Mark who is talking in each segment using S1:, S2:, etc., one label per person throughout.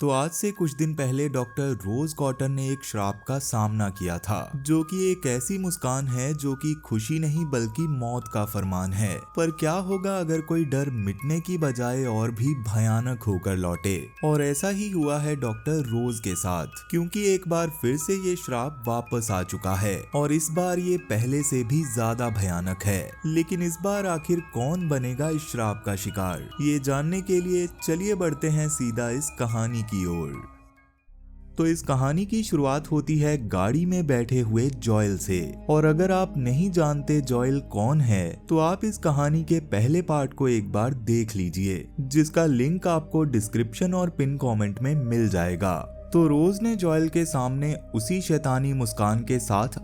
S1: तो आज से कुछ दिन पहले डॉक्टर रोज कॉटन ने एक श्राप का सामना किया था, जो कि एक ऐसी मुस्कान है जो कि खुशी नहीं बल्कि मौत का फरमान है। पर क्या होगा अगर कोई डर मिटने की बजाय और भी भयानक होकर लौटे? और ऐसा ही हुआ है डॉक्टर रोज के साथ, क्योंकि एक बार फिर से ये श्राप वापस आ चुका है और इस बार ये पहले से भी ज्यादा भयानक है। लेकिन इस बार आखिर कौन बनेगा इस श्राप का शिकार? ये जानने के लिए चलिए बढ़ते हैं सीधा इस कहानी की ओर। तो इस कहानी की शुरुआत होती है गाड़ी में बैठे हुए जॉयल से। और अगर आप नहीं जानते जॉयल कौन है तो आप इस कहानी के पहले पार्ट को एक बार देख लीजिए, जिसका लिंक आपको डिस्क्रिप्शन और पिन कमेंट में मिल जाएगा। तो रोज ने जॉयल के सामने उसी शैतानी मुस्कान के साथ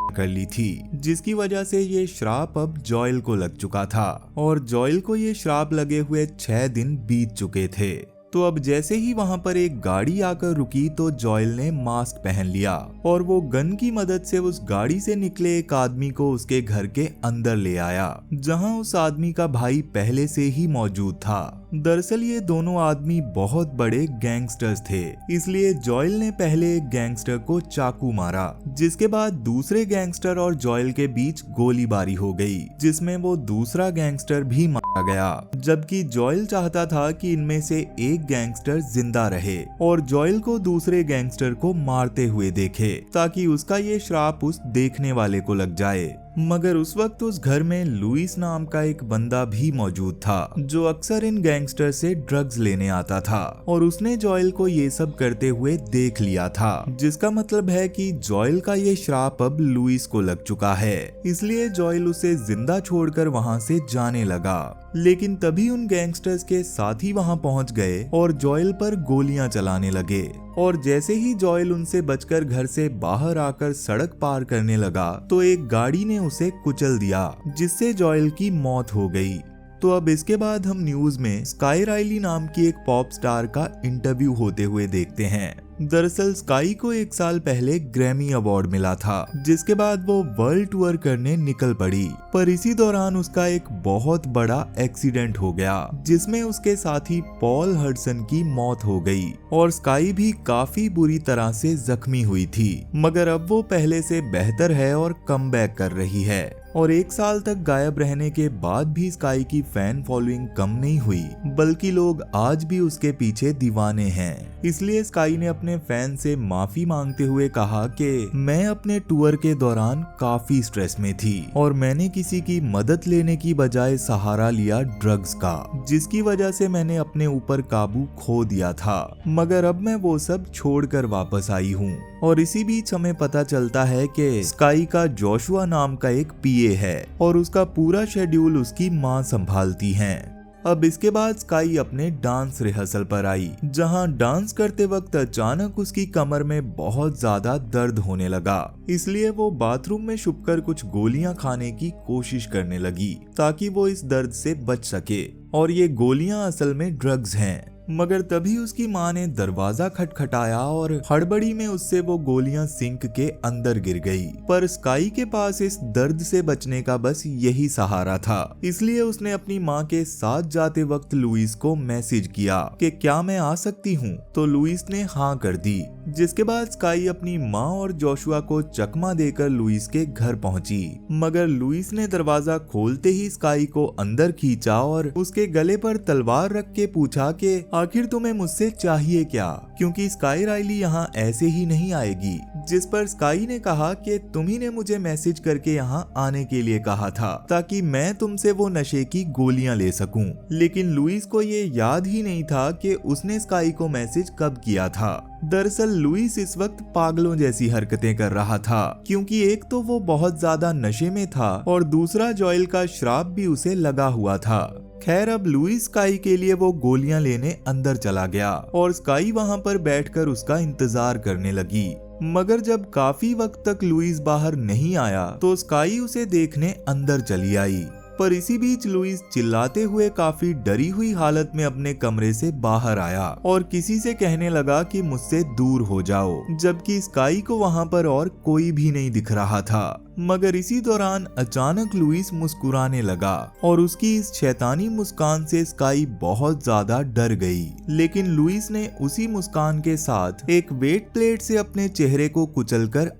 S1: कर ली थी, जिसकी वजह से ये श्राप अब जॉयल को लग चुका था। और जॉयल को ये श्राप लगे हुए 6 दिन बीत चुके थे। तो अब जैसे ही वहां पर एक गाड़ी आकर रुकी तो जॉयल ने मास्क पहन लिया और वो गन की मदद से उस गाड़ी से निकले एक आदमी को उसके घर के अंदर ले आया, जहां उस आदमी का भाई पहले से ही मौजूद था। दरअसल ये दोनों आदमी बहुत बड़े गैंगस्टर्स थे, इसलिए जॉयल ने पहले एक गैंगस्टर को चाकू मारा, जिसके बाद दूसरे गैंगस्टर और जॉयल के बीच गोलीबारी हो गई, जिसमें वो दूसरा गैंगस्टर भी मारा गया। जबकि जॉयल चाहता था कि इनमें से एक गैंगस्टर जिंदा रहे और जॉयल को दूसरे गैंगस्टर को मारते हुए देखे, ताकि उसका ये श्राप उस देखने वाले को लग जाए। मगर उस वक्त उस घर में लुइस नाम का एक बंदा भी मौजूद था, जो अक्सर इन गैंगस्टर से ड्रग्स लेने आता था और उसने जॉयल को ये सब करते हुए देख लिया था, जिसका मतलब है कि जॉयल का ये श्राप अब लुइस को लग चुका है। इसलिए जॉयल उसे जिंदा छोड़कर वहां से जाने लगा। लेकिन तभी उन गैंगस्टर्स के साथी वहां पहुंच गए और जॉयल पर गोलियां चलाने लगे। और जैसे ही जॉयल उनसे बचकर घर से बाहर आकर सड़क पार करने लगा तो एक गाड़ी ने उसे कुचल दिया, जिससे जॉयल की मौत हो गई। तो अब इसके बाद हम न्यूज में स्काई राइली नाम की एक पॉप स्टार का इंटरव्यू होते हुए देखते हैं। दरअसल स्काई को 1 साल पहले ग्रैमी अवार्ड मिला था, जिसके बाद वो वर्ल्ड टूर करने निकल पड़ी। पर इसी दौरान उसका एक बहुत बड़ा एक्सीडेंट हो गया, जिसमें उसके साथी पॉल हडसन की मौत हो गई और स्काई भी काफी बुरी तरह से जख्मी हुई थी। मगर अब वो पहले से बेहतर है और कमबैक कर रही है। और 1 साल तक गायब रहने के बाद भी स्काई की फैन फॉलोइंग कम नहीं हुई, बल्कि लोग आज भी उसके पीछे दीवाने हैं। इसलिए स्काई ने अपने फैन से माफी मांगते हुए कहा कि मैं अपने टूर के दौरान काफी स्ट्रेस में थी और मैंने किसी की मदद लेने की बजाय सहारा लिया ड्रग्स का, जिसकी वजह से मैंने अपने ऊपर काबू खो दिया था। मगर अब मैं वो सब छोड़कर वापस आई हूँ। और इसी बीच हमें पता चलता है कि स्काई का जोशुआ नाम का एक पीए है और उसका पूरा शेड्यूल उसकी माँ संभालती हैं। अब इसके बाद स्काई अपने डांस रिहर्सल पर आई, जहां डांस करते वक्त अचानक उसकी कमर में बहुत ज्यादा दर्द होने लगा। इसलिए वो बाथरूम में छुपकर कुछ गोलियां खाने की कोशिश करने लगी, ताकि वो इस दर्द से बच सके। और ये गोलियां असल में ड्रग्स हैं। मगर तभी उसकी माँ ने दरवाजा खटखटाया और हड़बड़ी में उससे वो गोलियां सिंक के अंदर गिर गई। पर स्काई के पास इस दर्द से बचने का बस यही सहारा था, इसलिए उसने अपनी माँ के साथ जाते वक्त लुइस को मैसेज किया कि क्या मैं आ सकती हूँ। तो लुइस ने हाँ कर दी, जिसके बाद स्काई अपनी माँ और जोशुआ को चकमा देकर लुइस के घर पहुंची। मगर लुइस ने दरवाजा खोलते ही स्काई को अंदर खींचा और उसके गले पर तलवार रख के पूछा कि आखिर तुम्हें मुझसे चाहिए क्या, क्योंकि स्काई राइली यहाँ ऐसे ही नहीं आएगी। जिस पर स्काई ने कहा कि तुम्ही ने मुझे मैसेज करके यहाँ आने के लिए कहा था, ताकि मैं तुमसे वो नशे की गोलियां ले सकूं। लेकिन लुइस को ये याद ही नहीं था कि उसने स्काई को मैसेज कब किया था। दरअसल लुइस इस वक्त पागलों जैसी हरकतें कर रहा था, क्योंकि एक तो वो बहुत ज्यादा नशे में था और दूसरा जॉयल का श्राप भी उसे लगा हुआ था। खैर अब लुइस स्काई के लिए वो गोलियां लेने अंदर चला गया और स्काई वहां पर बैठकर उसका इंतजार करने लगी। मगर जब काफी वक्त तक लुइस बाहर नहीं आया तो स्काई उसे देखने अंदर चली आई। पर इसी बीच लुइस चिल्लाते हुए काफी डरी हुई हालत में अपने कमरे से बाहर आया और किसी से कहने लगा कि मुझसे दूर हो जाओ, जबकि स्काई को वहाँ पर और कोई भी नहीं दिख रहा था। मगर इसी दौरान अचानक लुइस मुस्कुराने लगा और उसकी इस शैतानी मुस्कान से स्काई बहुत ज्यादा डर गई। लेकिन लुइस ने उसी मुस्कान के साथ एक वेट प्लेट से अपने चेहरे को कुचलकर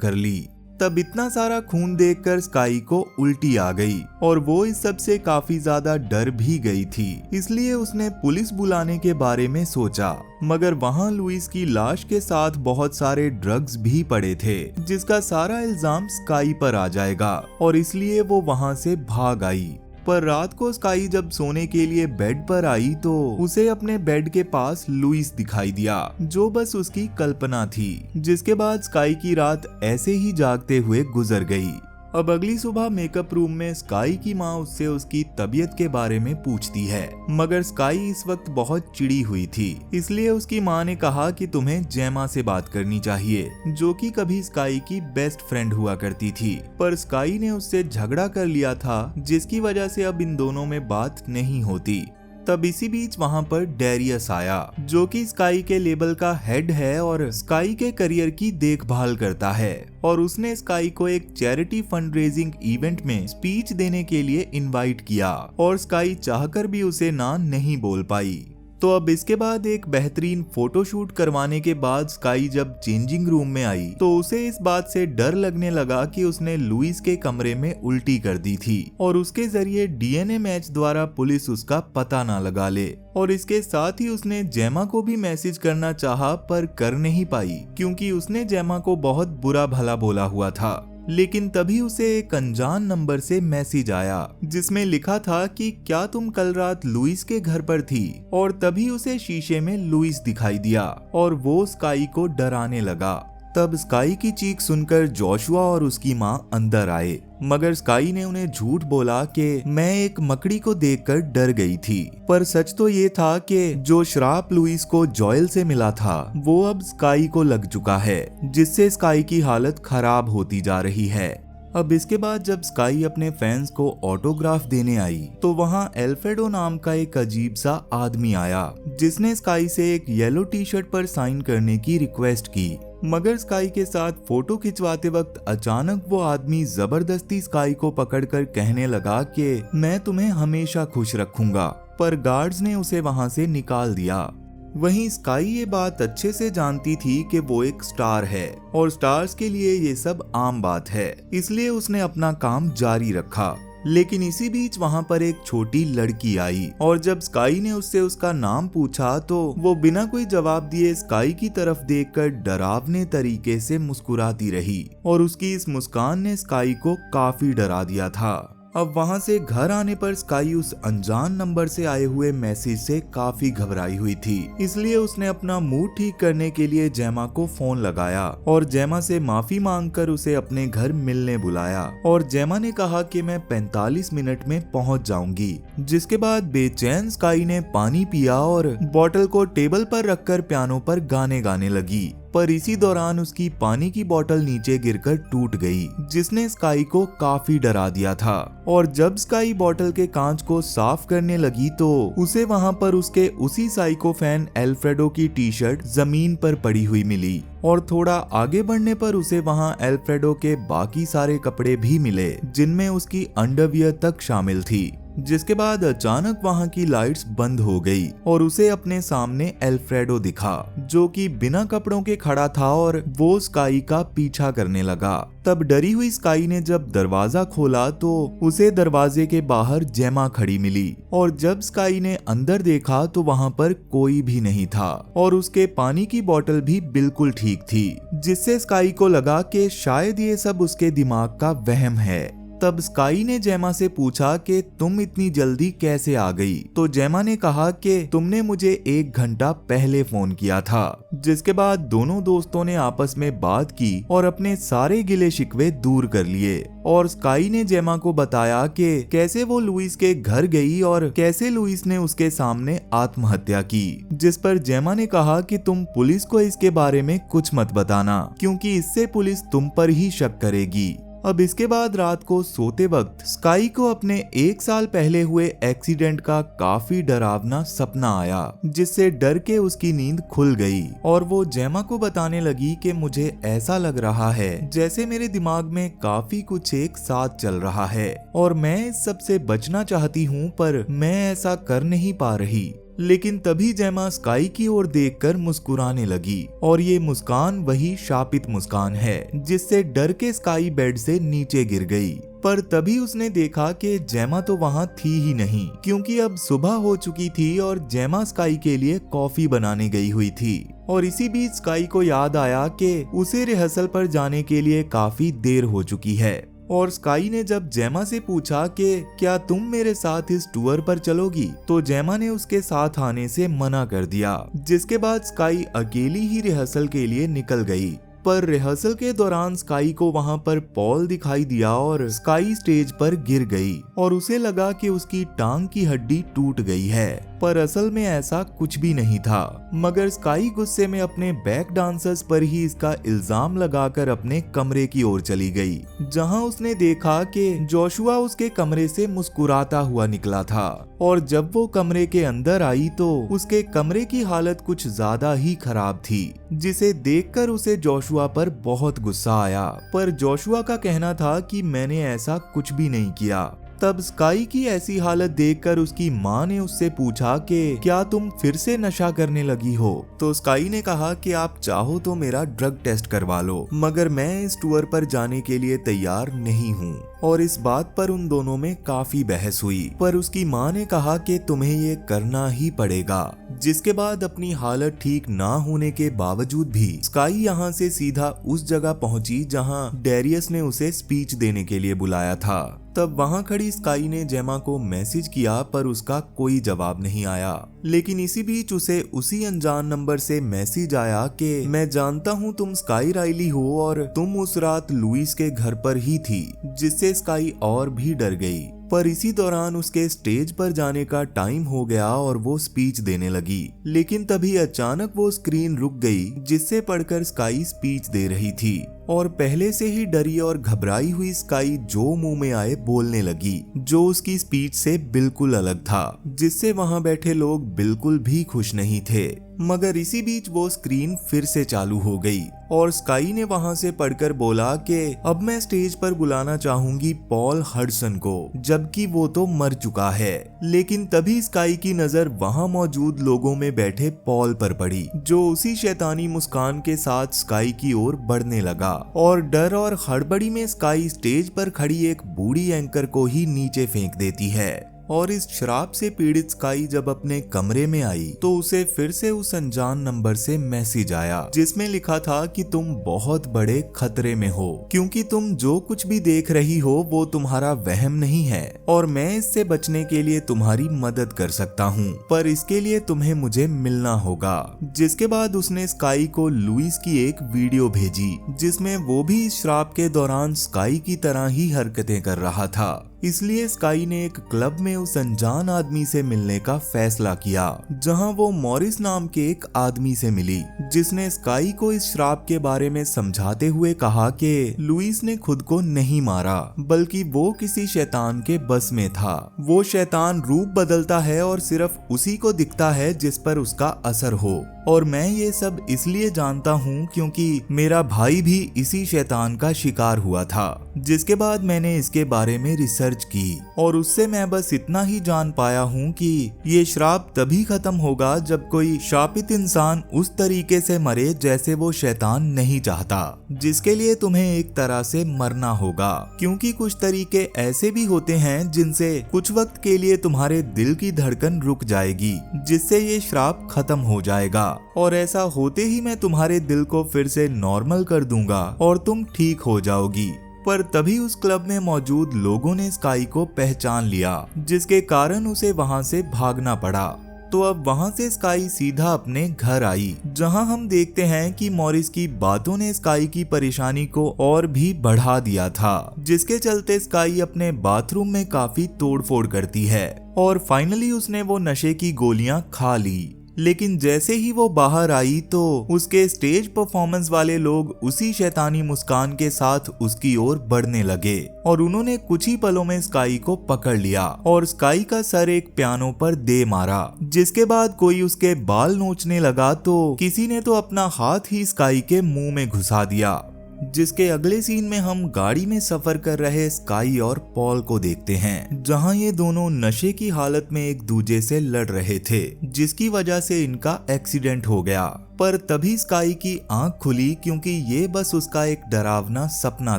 S1: कर ली। तब इतना सारा खून देखकर स्काई को उल्टी आ गई और वो इस सब से काफी ज्यादा डर भी गई थी, इसलिए उसने पुलिस बुलाने के बारे में सोचा। मगर वहाँ लुइस की लाश के साथ बहुत सारे ड्रग्स भी पड़े थे, जिसका सारा इल्जाम स्काई पर आ जाएगा और इसलिए वो वहाँ से भाग आई। पर रात को स्काई जब सोने के लिए बेड पर आई तो उसे अपने बेड के पास लुइस दिखाई दिया, जो बस उसकी कल्पना थी। जिसके बाद स्काई की रात ऐसे ही जागते हुए गुजर गई। अब अगली सुबह मेकअप रूम में स्काई की माँ उससे उसकी तबीयत के बारे में पूछती है, मगर स्काई इस वक्त बहुत चिड़ी हुई थी, इसलिए उसकी माँ ने कहा कि तुम्हें जेमा से बात करनी चाहिए, जो कि कभी स्काई की बेस्ट फ्रेंड हुआ करती थी। पर स्काई ने उससे झगड़ा कर लिया था, जिसकी वजह से अब इन दोनों में बात नहीं होती। तब इसी बीच वहाँ पर डेरियस आया, जो कि स्काई के लेबल का हेड है और स्काई के करियर की देखभाल करता है। और उसने स्काई को एक चैरिटी फंड रेजिंग इवेंट में स्पीच देने के लिए इनवाइट किया और स्काई चाहकर भी उसे ना नहीं बोल पाई। तो अब इसके बाद एक बेहतरीन फोटोशूट करवाने के बाद स्काई जब चेंजिंग रूम में आई तो उसे इस बात से डर लगने लगा कि उसने लुइस के कमरे में उल्टी कर दी थी और उसके जरिए डीएनए मैच द्वारा पुलिस उसका पता ना लगा ले। और इसके साथ ही उसने जेमा को भी मैसेज करना चाहा पर कर नहीं पाई, क्योंकि उसने जेमा को बहुत बुरा भला बोला हुआ था। लेकिन तभी उसे एक अनजान नंबर से मैसेज आया, जिसमें लिखा था कि क्या तुम कल रात लुइस के घर पर थी। और तभी उसे शीशे में लुइस दिखाई दिया और वो स्काई को डराने लगा। तब स्काई की चीख सुनकर जोशुआ और उसकी माँ अंदर आए, मगर स्काई ने उन्हें झूठ बोला कि मैं एक मकड़ी को देखकर डर गई थी। पर सच तो ये था कि जो श्राप लुइस को जॉयल से मिला था वो अब स्काई को लग चुका है, जिससे स्काई की हालत खराब होती जा रही है। अब इसके बाद जब स्काई अपने फैंस को ऑटोग्राफ देने आई तो वहाँ एल्फ्रेडो नाम का एक अजीब सा आदमी आया, जिसने स्काई से एक येलो टी शर्ट पर साइन करने की रिक्वेस्ट की। मगर स्काई के साथ फोटो खिंचवाते वक्त अचानक वो आदमी जबरदस्ती स्काई को पकड़कर कहने लगा कि मैं तुम्हें हमेशा खुश रखूंगा। पर गार्ड्स ने उसे वहाँ से निकाल दिया। वहीं स्काई ये बात अच्छे से जानती थी कि वो एक स्टार है और स्टार्स के लिए ये सब आम बात है, इसलिए उसने अपना काम जारी रखा। लेकिन इसी बीच वहाँ पर एक छोटी लड़की आई और जब स्काई ने उससे उसका नाम पूछा तो वो बिना कोई जवाब दिए स्काई की तरफ देखकर डरावने तरीके से मुस्कुराती रही और उसकी इस मुस्कान ने स्काई को काफी डरा दिया था। अब वहाँ से घर आने पर स्काई उस अनजान नंबर से आए हुए मैसेज से काफी घबराई हुई थी, इसलिए उसने अपना मूड ठीक करने के लिए जेमा को फोन लगाया और जेमा से माफी मांगकर उसे अपने घर मिलने बुलाया। और जेमा ने कहा कि मैं 45 मिनट में पहुँच जाऊंगी। जिसके बाद बेचैन स्काई ने पानी पिया और बॉटल को टेबल पर रखकर पियानो पर गाने गाने लगी। पर इसी दौरान उसकी पानी की बोतल नीचे गिरकर टूट गई, जिसने स्काई को काफी डरा दिया था। और जब स्काई बोतल के कांच को साफ करने लगी तो उसे वहां पर उसके उसी साइको फैन एल्फ्रेडो की टी शर्ट जमीन पर पड़ी हुई मिली। और थोड़ा आगे बढ़ने पर उसे वहां एल्फ्रेडो के बाकी सारे कपड़े भी मिले, जिनमें उसकी अंडरवियर तक शामिल थी। जिसके बाद अचानक वहां की लाइट्स बंद हो गई और उसे अपने सामने एल्फ्रेडो दिखा, जो कि बिना कपड़ों के खड़ा था और वो स्काई का पीछा करने लगा। तब डरी हुई स्काई ने जब दरवाजा खोला तो उसे दरवाजे के बाहर जेमा खड़ी मिली और जब स्काई ने अंदर देखा तो वहां पर कोई भी नहीं था और उसके पानी की बोतल भी बिल्कुल ठीक थी, जिससे स्काई को लगा कि शायद ये सब उसके दिमाग का वहम है। तब स्काई ने जेमा से पूछा कि तुम इतनी जल्दी कैसे आ गई। तो जेमा ने कहा कि तुमने मुझे 1 घंटा पहले फोन किया था। जिसके बाद दोनों दोस्तों ने आपस में बात की और अपने सारे गिले शिकवे दूर कर लिए। और स्काई ने जेमा को बताया कि कैसे वो लुइस के घर गई और कैसे लुइस ने उसके सामने आत्महत्या की। जिस पर जेमा ने कहा कि तुम पुलिस को इसके बारे में कुछ मत बताना, क्योंकि इससे पुलिस तुम पर ही शक करेगी। अब इसके बाद रात को सोते वक्त स्काई को अपने 1 साल पहले हुए एक्सीडेंट का काफी डरावना सपना आया, जिससे डर के उसकी नींद खुल गई और वो जेमा को बताने लगी कि मुझे ऐसा लग रहा है जैसे मेरे दिमाग में काफी कुछ एक साथ चल रहा है और मैं इस सब से बचना चाहती हूँ, पर मैं ऐसा कर नहीं पा रही। लेकिन तभी जेमा स्काई की ओर देखकर मुस्कुराने लगी और ये मुस्कान वही शापित मुस्कान है जिससे डर के स्काई बेड से नीचे गिर गई। पर तभी उसने देखा कि जेमा तो वहाँ थी ही नहीं, क्योंकि अब सुबह हो चुकी थी और जेमा स्काई के लिए कॉफी बनाने गई हुई थी। और इसी बीच स्काई को याद आया कि उसे रिहर्सल पर जाने के लिए काफी देर हो चुकी है और स्काई ने जब जेमा से पूछा कि क्या तुम मेरे साथ इस टूर पर चलोगी, तो जेमा ने उसके साथ आने से मना कर दिया, जिसके बाद स्काई अकेली ही रिहर्सल के लिए निकल गई। पर रिहर्सल के दौरान स्काई को वहां पर पॉल दिखाई दिया और स्काई स्टेज पर गिर गई और उसे लगा कि उसकी टांग की हड्डी टूट गई है, पर असल में ऐसा कुछ भी नहीं था। मगर स्काई गुस्से में अपने बैक डांसर्स पर ही इसका इल्जाम लगाकर अपने कमरे की ओर चली गई, जहां उसने देखा कि जोशुआ उसके कमरे से मुस्कुराता हुआ निकला था। और जब वो कमरे के अंदर आई तो उसके कमरे की हालत कुछ ज्यादा ही खराब थी, जिसे देखकर उसे जोशुआ पर बहुत गुस्सा आया। पर जोशुआ का कहना था कि मैंने ऐसा कुछ भी नहीं किया। तब स्काई की ऐसी हालत देखकर उसकी माँ ने उससे पूछा कि क्या तुम फिर से नशा करने लगी हो, तो स्काई ने कहा कि आप चाहो तो मेरा ड्रग टेस्ट करवा लो, मगर मैं इस टूर पर जाने के लिए तैयार नहीं हूँ। और इस बात पर उन दोनों में काफी बहस हुई, पर उसकी माँ ने कहा कि तुम्हें ये करना ही पड़ेगा। जिसके बाद अपनी हालत ठीक ना होने के बावजूद भी स्काई यहाँ से सीधा उस जगह पहुंची जहाँ डेरियस ने उसे स्पीच देने के लिए बुलाया था। तब वहां खड़ी स्काई ने जेमा को मैसेज किया, पर उसका कोई जवाब नहीं आया। लेकिन इसी बीच उसे उसी अनजान नंबर से मैसेज आया कि मैं जानता हूं तुम स्काई राइली हो और तुम उस रात लुइस के घर पर ही थी, जिससे स्काई और भी डर गई। पर इसी दौरान उसके स्टेज पर जाने का टाइम हो गया और वो स्पीच देने लगी। लेकिन तभी अचानक वो स्क्रीन रुक गई, जिससे पढ़कर स्काई स्पीच दे रही थी और पहले से ही डरी और घबराई हुई स्काई जो मुंह में आए बोलने लगी, जो उसकी स्पीच से बिल्कुल अलग था, जिससे वहां बैठे लोग बिल्कुल भी खुश नहीं थे। मगर इसी बीच वो स्क्रीन फिर से चालू हो गई और स्काई ने वहां से पढ़कर बोला कि अब मैं स्टेज पर बुलाना चाहूंगी पॉल हडसन को, जबकि वो तो मर चुका है। लेकिन तभी स्काई की नजर वहां मौजूद लोगों में बैठे पॉल पर पड़ी, जो उसी शैतानी मुस्कान के साथ स्काई की ओर बढ़ने लगा। और डर और हड़बड़ी में स्काई स्टेज पर खड़ी एक बूढ़ी एंकर को ही नीचे फेंक देती है। और इस शराब से पीड़ित स्काई जब अपने कमरे में आई तो उसे फिर से उस अनजान नंबर से मैसेज आया, जिसमें लिखा था कि तुम बहुत बड़े खतरे में हो, क्योंकि तुम जो कुछ भी देख रही हो वो तुम्हारा वहम नहीं है और मैं इससे बचने के लिए तुम्हारी मदद कर सकता हूँ, पर इसके लिए तुम्हें मुझे मिलना होगा। जिसके बाद उसने स्काई को लुइस की एक वीडियो भेजी, जिसमें वो भी इस शराब के दौरान स्काई की तरह ही हरकतें कर रहा था। इसलिए स्काई ने एक क्लब में उस अनजान आदमी से मिलने का फैसला किया, जहां वो मॉरिस नाम के एक आदमी से मिली, जिसने स्काई को इस शराब के बारे में समझाते हुए कहा कि लुइस ने खुद को नहीं मारा, बल्कि वो किसी शैतान के बस में था। वो शैतान रूप बदलता है और सिर्फ उसी को दिखता है जिस पर उसका असर हो। और मैं ये सब इसलिए जानता हूँ क्योंकि मेरा भाई भी इसी शैतान का शिकार हुआ था। जिसके बाद मैंने इसके बारे में रिसर्च की और उससे मैं बस इतना ही जान पाया हूँ कि ये श्राप तभी खत्म होगा जब कोई शापित इंसान उस तरीके से मरे जैसे वो शैतान नहीं चाहता, जिसके लिए तुम्हें एक तरह से मरना होगा। क्योंकि कुछ तरीके ऐसे भी होते हैं जिनसे कुछ वक्त के लिए तुम्हारे दिल की धड़कन रुक जाएगी, जिससे ये श्राप खत्म हो जाएगा और ऐसा होते ही मैं तुम्हारे दिल को फिर से नॉर्मल कर दूंगा और तुम ठीक हो जाओगी। पर तभी उस क्लब में मौजूद लोगों ने स्काई को पहचान लिया, जिसके कारण उसे वहां से भागना पड़ा। तो अब वहां से स्काई सीधा अपने घर आई, जहां हम देखते हैं कि मॉरिस की बातों ने स्काई की परेशानी को और भी बढ़ा दिया था, जिसके चलते स्काई अपने बाथरूम में काफी तोड़फोड़ करती है और फाइनली उसने वो नशे की गोलियां खा ली। लेकिन जैसे ही वो बाहर आई तो उसके स्टेज परफॉर्मेंस वाले लोग उसी शैतानी मुस्कान के साथ उसकी ओर बढ़ने लगे और उन्होंने कुछ ही पलों में स्काई को पकड़ लिया और स्काई का सर एक पियानो पर दे मारा। जिसके बाद कोई उसके बाल नोचने लगा तो किसी ने तो अपना हाथ ही स्काई के मुंह में घुसा दिया। जिसके अगले सीन में हम गाड़ी में सफर कर रहे स्काई और पॉल को देखते हैं, जहां ये दोनों नशे की हालत में एक दूसरे से लड़ रहे थे, जिसकी वजह से इनका एक्सीडेंट हो गया। पर तभी स्काई की आंख खुली क्योंकि ये बस उसका एक डरावना सपना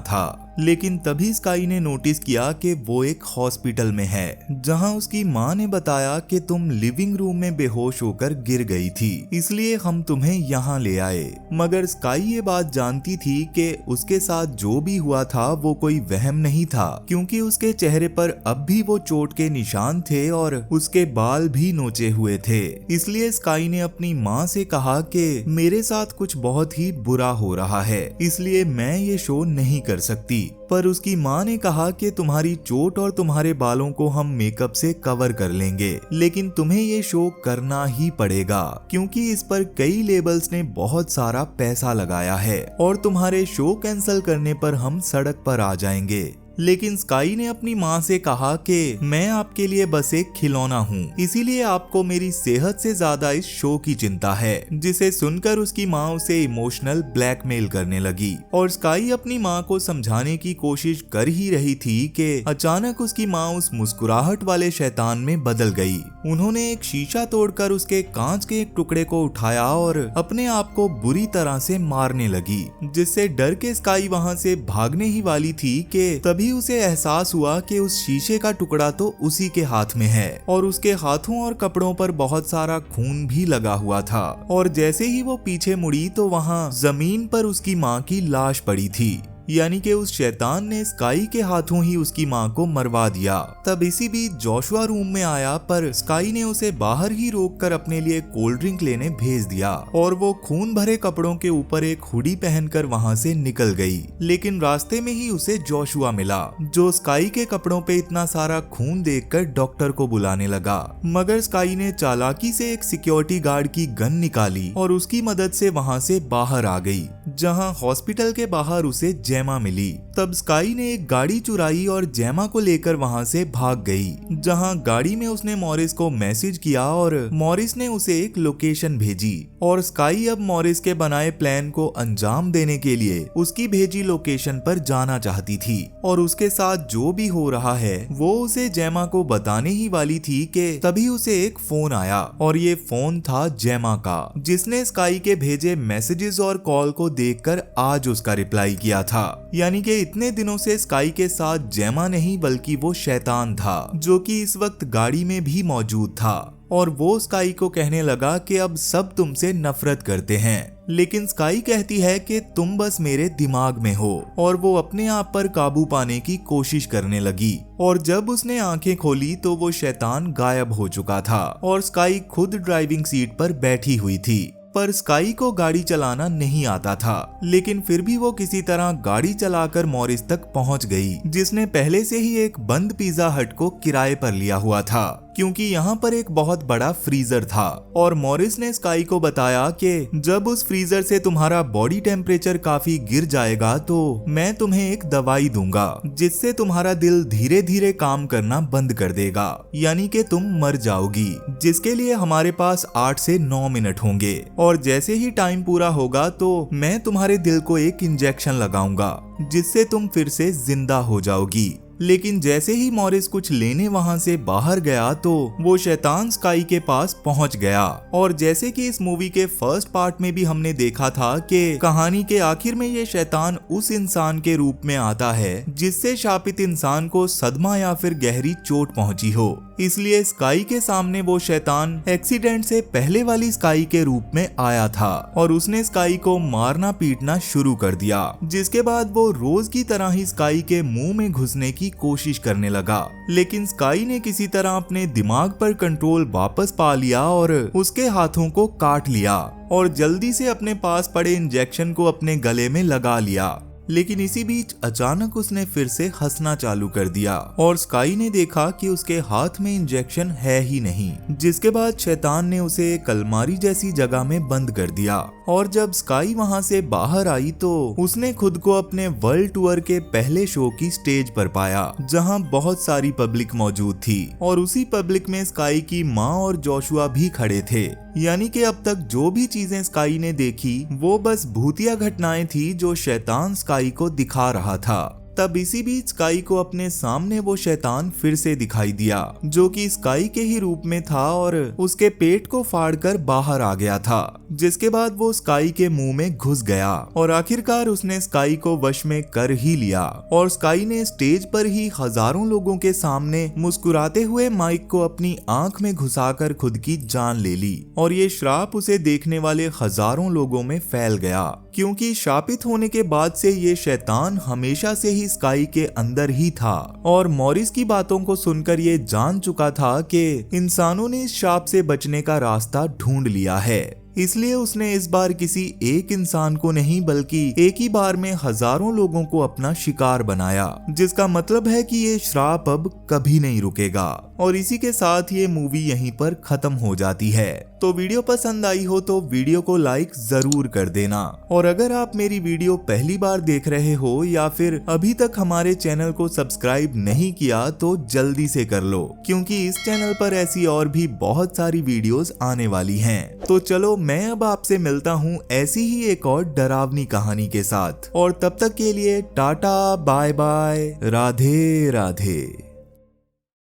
S1: था। लेकिन तभी स्काई ने नोटिस किया कि वो एक हॉस्पिटल में है, जहां उसकी माँ ने बताया कि तुम लिविंग रूम में बेहोश होकर गिर गई थी, इसलिए हम तुम्हें यहाँ ले आए। मगर स्काई ये बात जानती थी कि उसके साथ जो भी हुआ था वो कोई वहम नहीं था, क्योंकि उसके चेहरे पर अब भी वो चोट के निशान थे और उसके बाल भी नोचे हुए थे। इसलिए स्काई ने अपनी माँ से कहा कि मेरे साथ कुछ बहुत ही बुरा हो रहा है, इसलिए मैं ये शो नहीं कर सकती। पर उसकी माँ ने कहा कि तुम्हारी चोट और तुम्हारे बालों को हम मेकअप से कवर कर लेंगे, लेकिन तुम्हें ये शो करना ही पड़ेगा क्योंकि इस पर कई लेबल्स ने बहुत सारा पैसा लगाया है और तुम्हारे शो कैंसिल करने पर हम सड़क पर आ जाएंगे। लेकिन स्काई ने अपनी माँ से कहा कि मैं आपके लिए बस एक खिलौना हूँ, इसीलिए आपको मेरी सेहत से ज्यादा इस शो की चिंता है। जिसे सुनकर उसकी माँ उसे इमोशनल ब्लैकमेल करने लगी और स्काई अपनी माँ को समझाने की कोशिश कर ही रही थी कि अचानक उसकी माँ उस मुस्कुराहट वाले शैतान में बदल गई। उन्होंने एक शीशा तोड़कर उसके कांच के एक टुकड़े को उठाया और अपने आप को बुरी तरह से मारने लगी, जिससे डर के स्काई वहाँ से भागने ही वाली थी कि तभी उसे एहसास हुआ कि उस शीशे का टुकड़ा तो उसी के हाथ में है और उसके हाथों और कपड़ों पर बहुत सारा खून भी लगा हुआ था। और जैसे ही वो पीछे मुड़ी तो वहाँ जमीन पर उसकी माँ की लाश पड़ी थी, यानी कि उस शैतान ने स्काई के हाथों ही उसकी माँ को मरवा दिया। तब इसी बीच जोशुआ रूम में आया, पर स्काई ने उसे बाहर ही रोककर अपने लिए कोल्ड ड्रिंक लेने भेज दिया और वो खून भरे कपड़ों के ऊपर एक हुडी पहनकर वहाँ से निकल गई। लेकिन रास्ते में ही उसे जोशुआ मिला, जो स्काई के कपड़ों पे इतना सारा खून देखकर डॉक्टर को बुलाने लगा। मगर स्काई ने चालाकी से एक सिक्योरिटी गार्ड की गन निकाली और उसकी मदद से वहाँ से बाहर आ गई, जहाँ हॉस्पिटल के बाहर उसे जेमा मिली। तब स्काई ने एक गाड़ी चुराई और जेमा को लेकर वहां से भाग गई, जहां गाड़ी में उसने मॉरिस को मैसेज किया और मॉरिस ने उसे एक लोकेशन भेजी और स्काई अब मॉरिस के बनाए प्लान को अंजाम देने के लिए उसकी भेजी लोकेशन पर जाना चाहती थी। और उसके साथ जो भी हो रहा है वो उसे जेमा को बताने ही वाली थी कि तभी उसे एक फोन आया और ये फोन था जेमा का, जिसने स्काई के भेजे मैसेजेस और कॉल को देखकर आज उसका रिप्लाई किया था। यानी कि इतने दिनों से स्काई के साथ जेमा नहीं बल्कि वो शैतान था, जो कि इस वक्त गाड़ी में भी मौजूद था। और वो स्काई को कहने लगा कि अब सब तुमसे नफरत करते हैं, लेकिन स्काई कहती है कि तुम बस मेरे दिमाग में हो। और वो अपने आप पर काबू पाने की कोशिश करने लगी और जब उसने आंखें खोली तो वो शैतान गायब हो चुका था और स्काई खुद ड्राइविंग सीट पर बैठी हुई थी। पर स्काई को गाड़ी चलाना नहीं आता था, लेकिन फिर भी वो किसी तरह गाड़ी चलाकर मॉरिस तक पहुंच गई, जिसने पहले से ही एक बंद पिज्जा हट को किराए पर लिया हुआ था, क्योंकि यहाँ पर एक बहुत बड़ा फ्रीजर था। और मॉरिस ने स्काई को बताया कि जब उस फ्रीजर से तुम्हारा बॉडी टेम्परेचर काफी गिर जाएगा तो मैं तुम्हें एक दवाई दूंगा, जिससे तुम्हारा दिल धीरे धीरे काम करना बंद कर देगा, यानी कि तुम मर जाओगी, जिसके लिए हमारे पास 8 से 9 मिनट होंगे। और जैसे ही टाइम पूरा होगा तो मैं तुम्हारे दिल को एक इंजेक्शन लगाऊंगा, जिससे तुम फिर से जिंदा हो जाओगी। लेकिन जैसे ही मॉरिस कुछ लेने वहां से बाहर गया तो वो शैतान स्काई के पास पहुंच गया। और जैसे कि इस मूवी के फर्स्ट पार्ट में भी हमने देखा था कि कहानी के आखिर में ये शैतान उस इंसान के रूप में आता है जिससे शापित इंसान को सदमा या फिर गहरी चोट पहुंची हो। इसलिए स्काई के सामने वो शैतान एक्सीडेंट से पहले वाली स्काई के रूप में आया था और उसने स्काई को मारना पीटना शुरू कर दिया, जिसके बाद वो रोज की तरह ही स्काई के मुंह में घुसने की कोशिश करने लगा। लेकिन स्काई ने किसी तरह अपने दिमाग पर कंट्रोल वापस पा लिया और उसके हाथों को काट लिया और जल्दी से अपने पास पड़े इंजेक्शन को अपने गले में लगा लिया। लेकिन इसी बीच अचानक उसने फिर से हंसना चालू कर दिया और स्काई ने देखा कि उसके हाथ में इंजेक्शन है ही नहीं, जिसके बाद शैतान ने उसे एक अलमारी जैसी जगह में बंद कर दिया। और जब स्काई वहां से बाहर आई तो उसने खुद को अपने वर्ल्ड टूर के पहले शो की स्टेज पर पाया, जहां बहुत सारी पब्लिक मौजूद थी और उसी पब्लिक में स्काई की माँ और जोशुआ भी खड़े थे। यानी कि अब तक जो भी चीजें स्काई ने देखी वो बस भूतिया घटनाएं थी जो शैतान स्काई को दिखा रहा था। तब इसी बीच स्काई को अपने सामने वो शैतान फिर से दिखाई दिया, जो कि स्काई के ही रूप में था और उसके पेट को फाड़कर बाहर आ गया था, जिसके बाद वो स्काई के मुंह में घुस गया और आखिरकार उसने स्काई को वश में कर ही लिया। और स्काई ने स्टेज पर ही हजारों लोगों के सामने मुस्कुराते हुए माइक को अपनी आंख में घुसाकर खुद की जान ले ली और ये श्राप उसे देखने वाले हजारों लोगों में फैल गया, क्योंकि शापित होने के बाद से ये शैतान हमेशा से ही स्काई के अंदर ही था और मॉरिस की बातों को सुनकर ये जान चुका था कि इंसानों ने इस शाप से बचने का रास्ता ढूंढ लिया है। इसलिए उसने इस बार किसी एक इंसान को नहीं बल्कि एक ही बार में हजारों लोगों को अपना शिकार बनाया, जिसका मतलब है कि ये श्राप अब कभी नहीं रुकेगा। और इसी के साथ ये मूवी यहीं पर खत्म हो जाती है। तो वीडियो पसंद आई हो तो वीडियो को लाइक जरूर कर देना, और अगर आप मेरी वीडियो पहली बार देख रहे हो या फिर अभी तक हमारे चैनल को सब्सक्राइब नहीं किया तो जल्दी से कर लो, क्योंकि इस चैनल पर ऐसी और भी बहुत सारी वीडियोस आने वाली हैं। तो चलो मैं अब आपसे मिलता हूँ ऐसी ही एक और डरावनी कहानी के साथ, और तब तक के लिए tata bye bye, Radhe Radhe.